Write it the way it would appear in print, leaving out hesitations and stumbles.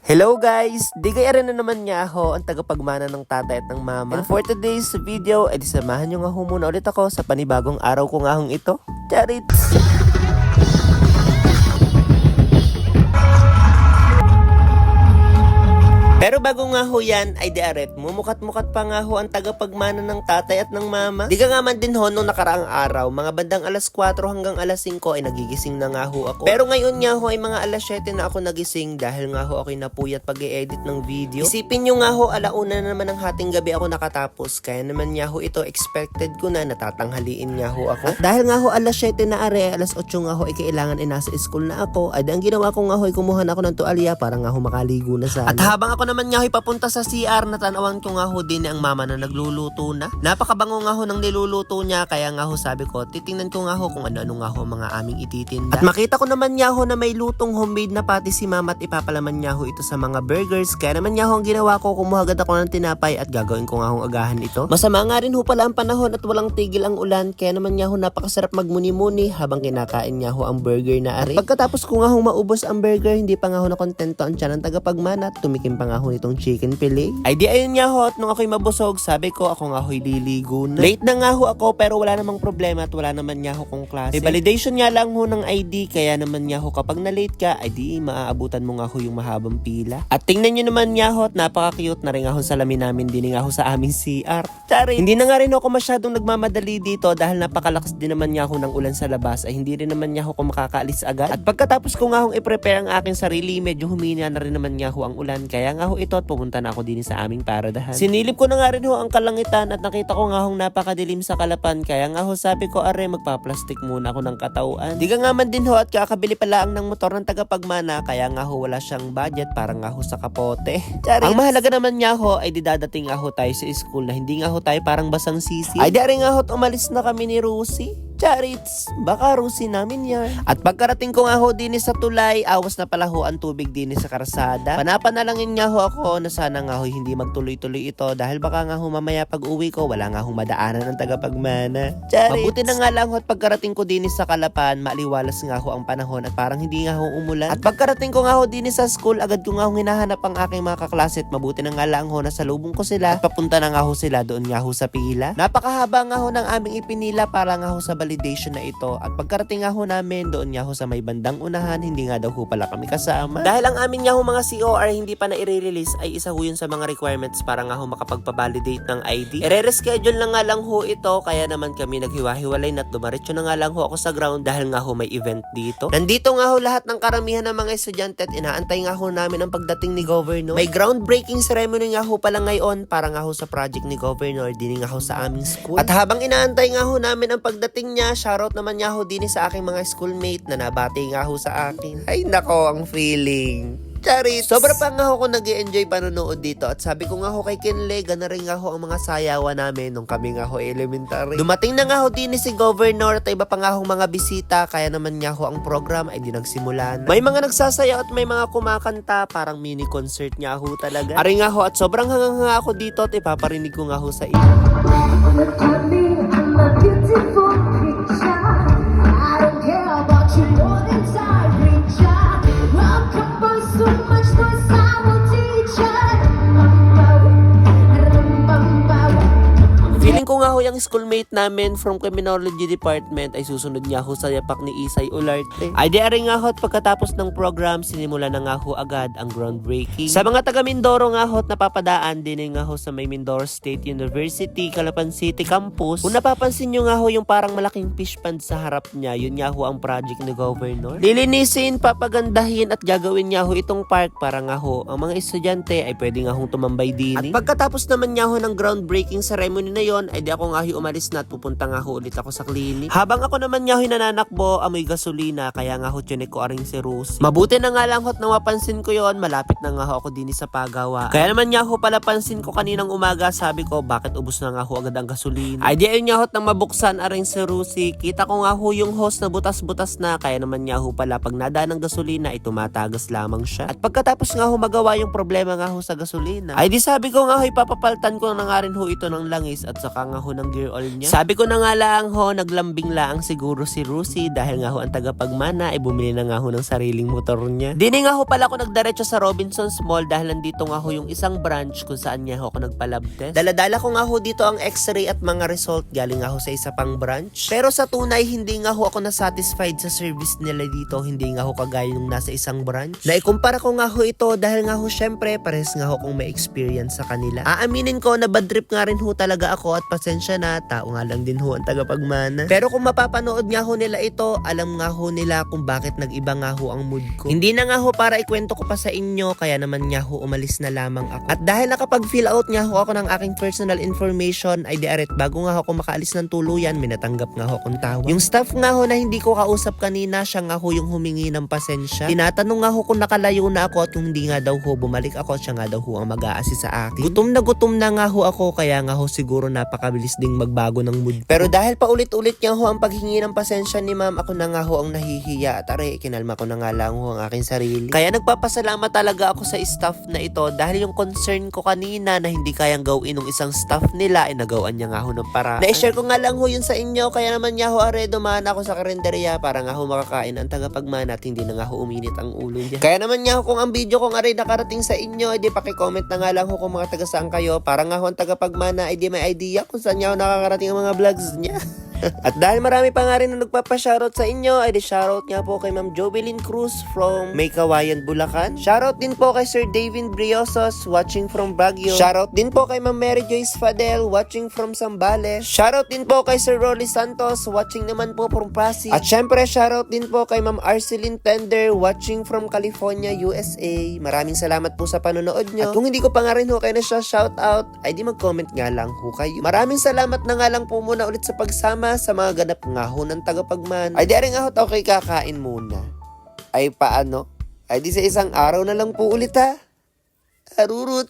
Hello guys! Di kaya rin na naman nga ako ang tagapagmana ng tatay at ng mama. And for today's video, ay samahan nyo nga ho muna ulit ako sa panibagong araw ko nga hong ito. Charits! Pero bago nga ho yan, ay di aret, mumukat-mukat pa nga ho ang tagapagmana ng tatay at ng mama. Di ka nga man din ho nung nakaraang araw, mga bandang alas 4 hanggang alas 5 ay nagigising na nga ho ako. Pero ngayon nga ho ay mga alas 7 na ako nagising dahil nga ho ako'y napuyat pag-i-edit ng video. Isipin nyo nga ho, alauna na naman ng hating gabi ako nakatapos, kaya naman nga ho ito expected ko na natatanghaliin nga ho ako. At dahil nga ho alas 7 na are, alas 8 nga ho ay kailangan ay nasa school na ako, ay ang ginawa ko nga ho ay kumuha na ako ng tuwalya para nga ho makaligo na sana. At habang ako naman nga ho'y papunta sa CR, natanawan ko nga ho din ang mama na nagluluto na. Napakabango nga ho ng niluluto niya, kaya nga ho sabi ko, titingnan ko nga ho kung ano-ano nga ho mga aming ititinda. At makita ko naman nga ho na may lutong homemade na pati si mama at ipapalaman nga ho ito sa mga burgers. Kaya naman nga ho ang ginawa ko, kumuha agad ako ng tinapay at gagawin ko nga ho agahan ito. Masama nga rin ho pala ang panahon at walang tigil ang ulan, kaya naman nga ho napakasarap magmuni-muni habang kinakain nga ho ang burger na ari. At pagkatapos ko nga ho maubos ang burger, hindi pa nga ho nakontento ang tiyan ng tagapagmana at tumikim pa nga ho nitong chicken fillet. Ay di ayun nga ho, at nung ako'y mabusog, sabi ko ako nga ho'y liligo na. Late na nga ho ako pero wala namang problema at wala naman nga ho kong klase. May validation nga lang ho ng ID, kaya naman nga ho kapag na-late ka, ay di maaabutan mo nga ho yung mahabang pila. At tingnan nyo naman nga ho, at napaka-cute na rin nga ho salamin namin din nga ho sa aming CR. Tsari, hindi na nga rin ako masyadong nagmamadali dito dahil napakalakas din naman nga ho ng ulan sa labas, ay hindi rin naman nga ho kung makakaalis agad. At pagkatapos ko nga hong i-prepare ang aking sarili, medyo humina na rin naman nga ho ang ulan, kaya nga ho ito at pumunta na ako din sa aming paradahan. Sinilip ko na nga rin ho ang kalangitan at nakita ko nga hong napakadilim sa kalapan, kaya nga ho sabi ko, are magpa-plastic muna ako ng katauan. Di ka nga man din ho at kakabili pala ang ng motor ng tagapagmana, kaya nga ho wala siyang budget para nga ho sa kapote. Charits. Ang mahalaga naman nga ho ay didadating nga ho tayo sa school na hindi nga ho tayo parang basang sisi. Ay di rin nga ho umalis na kami ni Rusi. Charits, baka rusi namin yan. At pagkarating ko nga ho din sa tulay, awas na pala ho ang tubig din sa karsada. Panapanalangin nga ho ako na sana nga ho hindi magtuloy-tuloy ito dahil baka nga ho mamaya pag uwi ko, wala nga ho madaanan ng tagapagmana. Charits. Mabuti na nga lang ho at pagkarating ko din sa Kalapan, maliwalas nga ho ang panahon at parang hindi nga ho umulan. At pagkarating ko nga ho din sa school, agad ko nga ho hinahanap ang aking mga kaklase at mabuti na nga lang ho na salubong ko sila at papunta na nga ho sila doon nga ho sa pila. Napakahaba nga ho ng aming ipinila para nga ho sa validation na ito at pagkarating nga ho namin doon nga ho sa may bandang unahan, hindi nga daw ho pala kami kasama. Dahil ang amin nga ho mga COR hindi pa na i-release ay isa ho yun sa mga requirements para nga ho makapagpa-validate ng ID. I-reschedule na nga lang ho ito, kaya naman kami naghiwa-hiwalay na dumaretso na nga lang ho ako sa ground dahil nga ho may event dito. Nandito nga ho lahat ng karamihan ng mga estudyante at inaantay nga ho namin ang pagdating ni Governor. May groundbreaking ceremony nga ho pala ngayon para nga ho sa project ni Governor din nga ho sa aming school. At habang inaantay nga ho namin ang pagdating niya, shoutout naman nga ho din sa aking mga schoolmate na nabati nga ho sa akin. Ay nako, ang feeling. Charits. Sobra pa nga ho ako nag-i-enjoy panonood dito at sabi ko nga ho kay Kenle, gana rin nga ho ang mga sayawan namin nung kami nga ho elementary. Dumating na nga ho din si Governor at iba pa nga ho mga bisita, kaya naman nga ho ang program ay di nagsimula na. May mga nagsasayaw at may mga kumakanta, parang mini concert nga ho talaga. Ari nga ho at sobrang hanga ako dito at ipaparinig ko nga ho sa inyo. Feeling ko nga ho yung schoolmate namin from Criminology Department ay susunod nga ho sa yapak ni Isay Olarte. Ay di rin nga ho at pagkatapos ng program, sinimula na nga ho agad ang groundbreaking. Sa mga taga Mindoro nga ho at napapadaan din nga ho sa may Mindoro State University, Calapan City Campus. Kung napapansin nyo nga ho yung parang malaking fish pond sa harap niya, yun nga ho ang project ni Governor. Lilinisin, papagandahin at gagawin nga ho itong park para nga ho ang mga estudyante ay pwede nga hong tumambay din. At pagkatapos naman nga ho ng groundbreaking ceremony na yon, ay di ako nga ho umalis na at pupunta nga ho ulit ako sa clinic. Habang ako naman nga ho nananakbo, amoy gasolina, kaya nga ho tiyan ko aring si Rusi. Mabuti na nga lang ho at nawapansin ko yon, malapit na nga ho ako din sa pagawa. Kaya naman nga ho pala pansin ko kaninang umaga, sabi ko bakit ubos na nga ho agad ang gasolina. Ay di ayun nga ho at nang mabuksan aring si Rusi, kita ko nga ho yung hose na butas-butas na, kaya naman nga ho pala pag nadaan ng gasolina ay tumatagas lamang siya. At pagkatapos nga ho magawa yung problema nga ho sa gasolina, ay di sabi ko nga ho ipapapaltan ko na nga rin ho ito ng langis at saka nga ho ng overall niya. Sabi ko na nga lang ho, naglambing lang siguro si Rusi dahil nga ho ang tagapagmana ay bumili na nga ho ng sariling motor niya. Dini nga ho pala ako nagdiretso sa Robinsons Mall dahil nandito nga ho yung isang branch kung saan nga ho ako nagpa-lab test. Daladala ko nga ho dito ang x-ray at mga result galing nga ho sa isa pang branch. Pero sa tunay, hindi nga ho ako nasatisfied sa service nila dito. Hindi nga ho kagaya nung nasa isang branch. Naikumpara ko nga ho ito dahil nga ho syempre pares nga ho kung may experience sa kanila. Aaminin ko na bad trip nga rin ho talaga ako at pasensya na, tao nga lang din ho ang tagapagmana. Pero kung mapapanood nga ho nila ito, alam nga ho nila kung bakit nag-iba nga ho ang mood ko. Hindi na nga ho para ikwento ko pa sa inyo, kaya naman nga ho umalis na lamang ako. At dahil nakapag-fill out nga ho ako ng aking personal information, ay diaret bago nga ho ako makaalis ng tuluyan, minatanggap nga ho akong tawag. Yung staff nga ho na hindi ko kausap kanina, siya nga ho yung humingi ng pasensya. Tinatanong nga ho kung nakalayo na ako at kung hindi nga daw ho bumalik ako, siya nga daw ho ang mag-a-assist sa akin. Gutom na nga ho ako, kaya nga ho siguro napakabilis ding magbago ng mood. Pero dahil paulit-ulit nga ho ang paghingi ng pasensya ni ma'am, ako na nga ho ang nahihiya at aray, kinalma ko na nga lang ho ang aking sarili. Kaya nagpapasalamat talaga ako sa staff na ito dahil yung concern ko kanina na hindi kayang gawin ng isang staff nila ay nagawaan niya nga ho ng paraan. Na-share ko nga lang ho yun sa inyo, kaya naman nga ho are dumaan ako sa karinderya para nga ho makakain ang tagapagmana at hindi na nga ho uminit ang ulo niya. Kaya naman nga ho kung ang video kong are nakarating sa inyo, edi paki-comment na nga lang ho kung mga taga saan kayo para nga ho ang tagapagmana edi may idea kung saan niya ho nakakarating ang mga vlogs niya. At dahil marami pa nga rin na nagpapa-shoutout sa inyo, ay di shoutout nga po kay Ma'am Jovelyn Cruz from May Kawayan, Bulacan. Shoutout din po kay Sir David Briosos watching from Baguio. Shoutout din po kay Ma'am Mary Joyce Fadel watching from Zambales. Shoutout din po kay Sir Rolly Santos watching naman po from Pasig. At syempre shoutout din po kay Ma'am Arceline Tender watching from California, USA. Maraming salamat po sa panonood nyo. At kung hindi ko pa nga rin ho kayo na siya shoutout, ay di mag-comment nga lang ho kayo. Maraming salamat na nga lang po muna ulit sa pagsama sa mga ganap nga ho ng tagapagmana. Ay di rin nga ho okay kakain muna. Ay paano? Ay di sa isang araw na lang po ulit ha. Arurut.